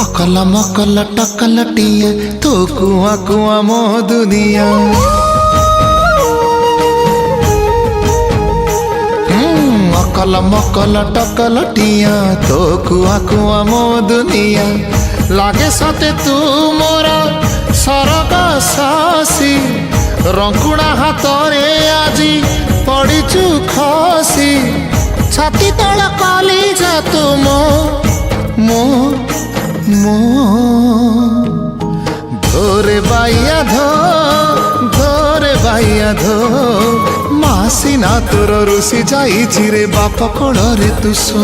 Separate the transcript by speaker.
Speaker 1: अकल मकल टकलटिया तो कुआ कुआ मो दुनिया। अकल मकल टकलटिया तो कुआ कुआ मो दुनिया। लागे सते तू मोर सरग सासी रंकुड़ा हाथरे आजी पड़ीचु खसी। छाती तल कली जा तू मो मो मो धोरे बाइया धोरे बाइया धो मासी ना तोर रुसी जाई रे बाप कोड़े तू सो।